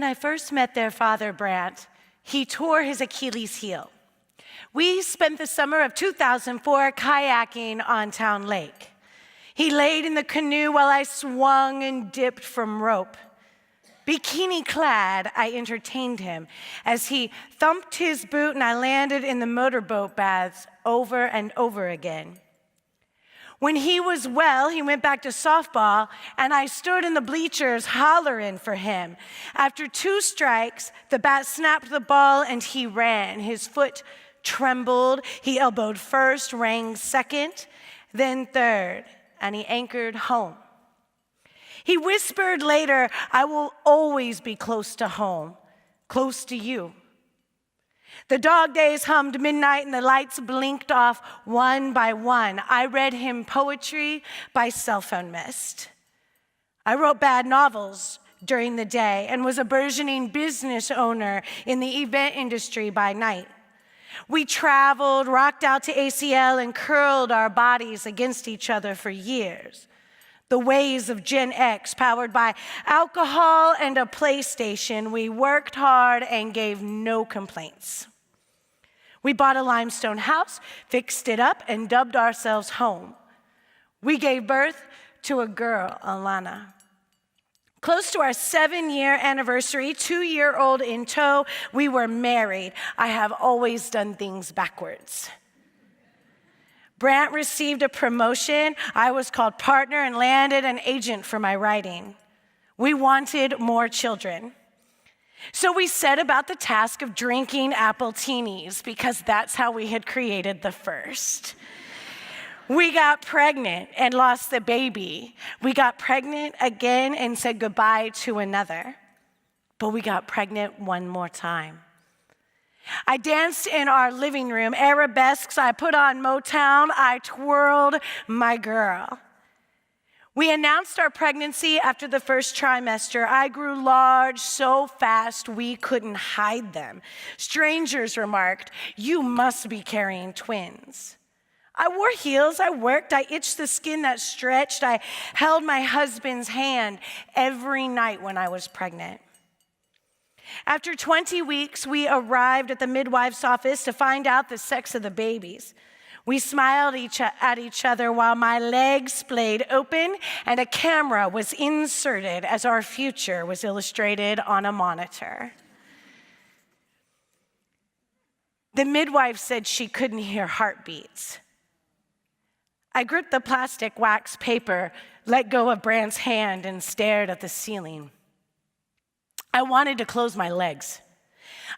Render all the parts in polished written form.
I first met their father, Brant, he tore his Achilles heel. We spent the summer of 2004 kayaking on Town Lake. He laid in the canoe while I swung and dipped from rope. Bikini-clad, I entertained him as he thumped his boot and I landed in the motorboat baths over and over again. When he was well, he went back to softball, and I stood in the bleachers hollering for him. After 2 strikes, the bat snapped the ball and he ran. His foot trembled. He elbowed first, rang second, then third, and he anchored home. He whispered later, I will always be close to home, close to you. The dog days hummed midnight and the lights blinked off one by one. I read him poetry by cell phone mist. I wrote bad novels during the day and was a burgeoning business owner in the event industry by night. We traveled, rocked out to ACL, and curled our bodies against each other for years. The ways of Gen X, powered by alcohol and a PlayStation, we worked hard and gave no complaints. We bought a limestone house, fixed it up, and dubbed ourselves home. We gave birth to a girl, Alana. Close to our 7-year anniversary, 2-year-old in tow, we were married. I have always done things backwards. Brant received a promotion. I was called partner and landed an agent for my writing. We wanted more children. So we set about the task of drinking appletini because that's how we had created the first. We got pregnant and lost the baby. We got pregnant again and said goodbye to another. But we got pregnant one more time. I danced in our living room, arabesques, I put on Motown, I twirled my girl. We announced our pregnancy after the first trimester. I grew large so fast we couldn't hide them. Strangers remarked, you must be carrying twins. I wore heels, I worked, I itched the skin that stretched. I held my husband's hand every night when I was pregnant. After 20 weeks, we arrived at the midwife's office to find out the sex of the babies. We smiled at each other while my legs splayed open and a camera was inserted as our future was illustrated on a monitor. The midwife said she couldn't hear heartbeats. I gripped the plastic wax paper, let go of Brant's hand, and stared at the ceiling. I wanted to close my legs.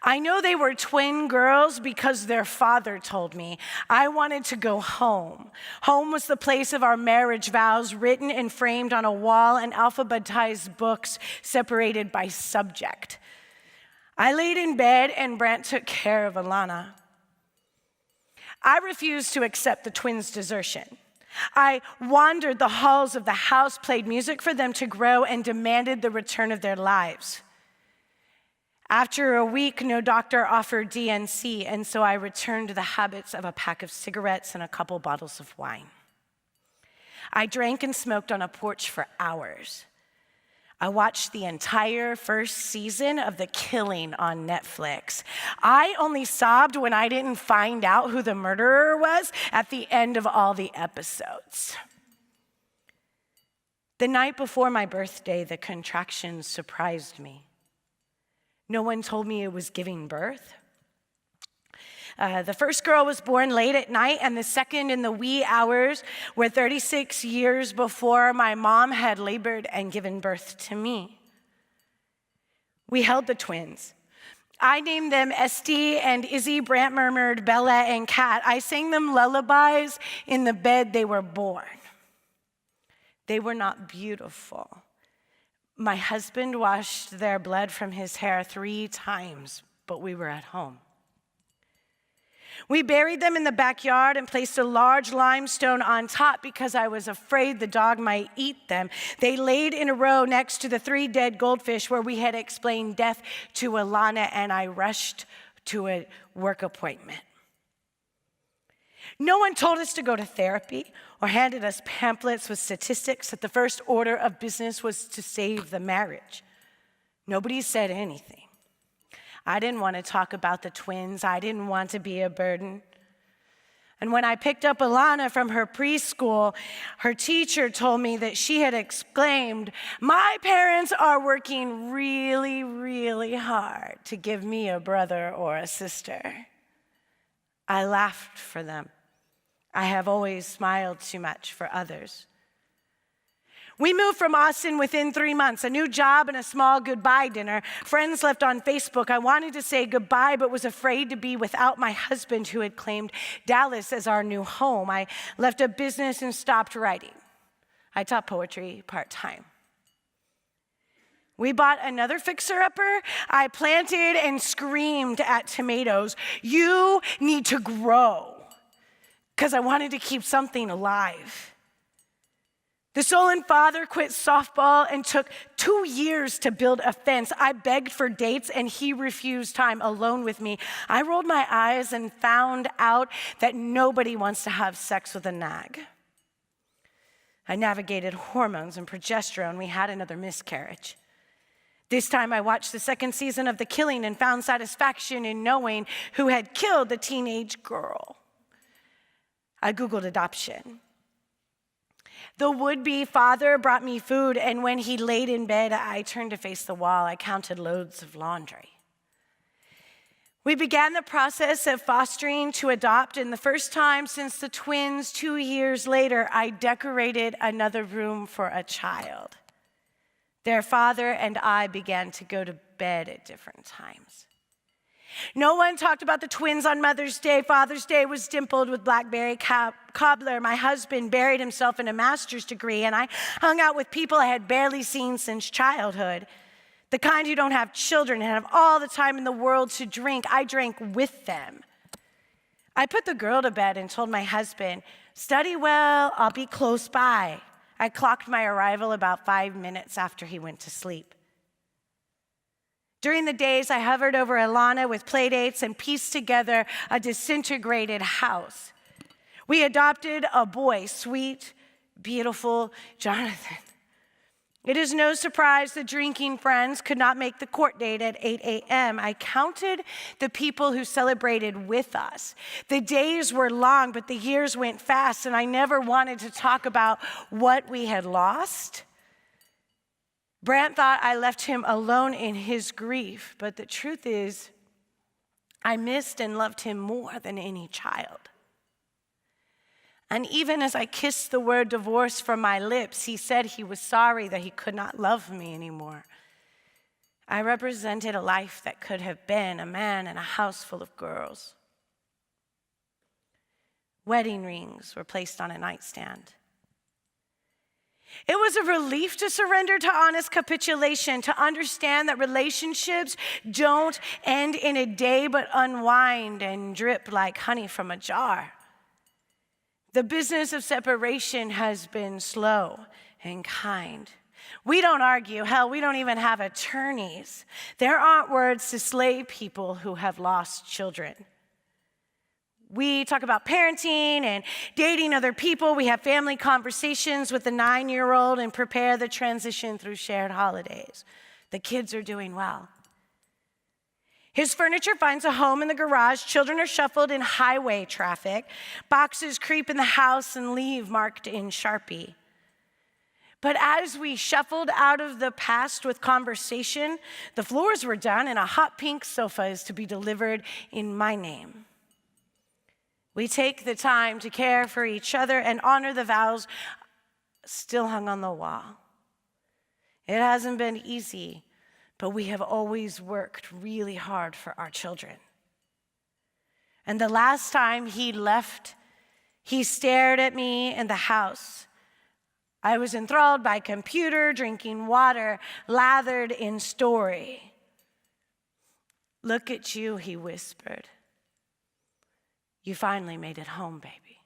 I know they were twin girls because their father told me. I wanted to go home. Home was the place of our marriage vows written and framed on a wall and alphabetized books separated by subject. I laid in bed and Brant took care of Alana. I refused to accept the twins' desertion. I wandered the halls of the house, played music for them to grow, and demanded the return of their lives. After a week, no doctor offered DNC, and so I returned to the habits of a pack of cigarettes and a couple bottles of wine. I drank and smoked on a porch for hours. I watched the entire first season of The Killing on Netflix. I only sobbed when I didn't find out who the murderer was at the end of all the episodes. The night before my birthday, the contractions surprised me. No one told me it was giving birth. The first girl was born late at night, and the second in the wee hours, where 36 years before my mom had labored and given birth to me. We held the twins. I named them Esty and Izzy. Brant murmured Bella and Kat. I sang them lullabies in the bed they were born. They were not beautiful. My husband washed their blood from his hair 3 times, but we were at home. We buried them in the backyard and placed a large limestone on top because I was afraid the dog might eat them. They laid in a row next to the 3 dead goldfish where we had explained death to Alana, and I rushed to a work appointment. No one told us to go to therapy or handed us pamphlets with statistics that the first order of business was to save the marriage. Nobody said anything. I didn't want to talk about the twins. I didn't want to be a burden. And when I picked up Alana from her preschool, her teacher told me that she had exclaimed, "My parents are working really, really hard to give me a brother or a sister." I laughed for them. I have always smiled too much for others. We moved from Austin within 3 months, a new job and a small goodbye dinner. Friends left on Facebook. I wanted to say goodbye, but was afraid to be without my husband, who had claimed Dallas as our new home. I left a business and stopped writing. I taught poetry part-time. We bought another fixer-upper. I planted and screamed at tomatoes, "You need to grow," because I wanted to keep something alive. The Solon father quit softball and took 2 years to build a fence. I begged for dates and he refused time alone with me. I rolled my eyes and found out that nobody wants to have sex with a nag. I navigated hormones and progesterone. We had another miscarriage. This time I watched the second season of The Killing and found satisfaction in knowing who had killed the teenage girl. I Googled adoption. The would-be father brought me food, and when he laid in bed, I turned to face the wall. I counted loads of laundry. We began the process of fostering to adopt, and the first time since the twins 2 years later, I decorated another room for a child. Their father and I began to go to bed at different times. No one talked about the twins on Mother's Day. Father's Day was dimpled with blackberry cobbler. My husband buried himself in a master's degree, and I hung out with people I had barely seen since childhood. The kind who don't have children and have all the time in the world to drink. I drank with them. I put the girl to bed and told my husband, "Study well, I'll be close by." I clocked my arrival about 5 minutes after he went to sleep. During the days, I hovered over Alana with playdates and pieced together a disintegrated house. We adopted a boy, sweet, beautiful Jonathan. It is no surprise the drinking friends could not make the court date at 8 a.m. I counted the people who celebrated with us. The days were long, but the years went fast, and I never wanted to talk about what we had lost. Brant thought I left him alone in his grief, but the truth is, I missed and loved him more than any child. And even as I kissed the word divorce from my lips, he said he was sorry that he could not love me anymore. I represented a life that could have been a man in a house full of girls. Wedding rings were placed on a nightstand. It was a relief to surrender to honest capitulation, to understand that relationships don't end in a day but unwind and drip like honey from a jar. The business of separation has been slow and kind. We don't argue. Hell, we don't even have attorneys. There aren't words to slay people who have lost children. We talk about parenting and dating other people. We have family conversations with the 9-year-old and prepare the transition through shared holidays. The kids are doing well. His furniture finds a home in the garage. Children are shuffled in highway traffic. Boxes creep in the house and leave marked in Sharpie. But as we shuffled out of the past with conversation, the floors were done and a hot pink sofa is to be delivered in my name. We take the time to care for each other and honor the vows still hung on the wall. It hasn't been easy, but we have always worked really hard for our children. And the last time he left, he stared at me in the house. I was enthralled by computer, drinking water, lathered in story. "Look at you," he whispered. "You finally made it home, baby."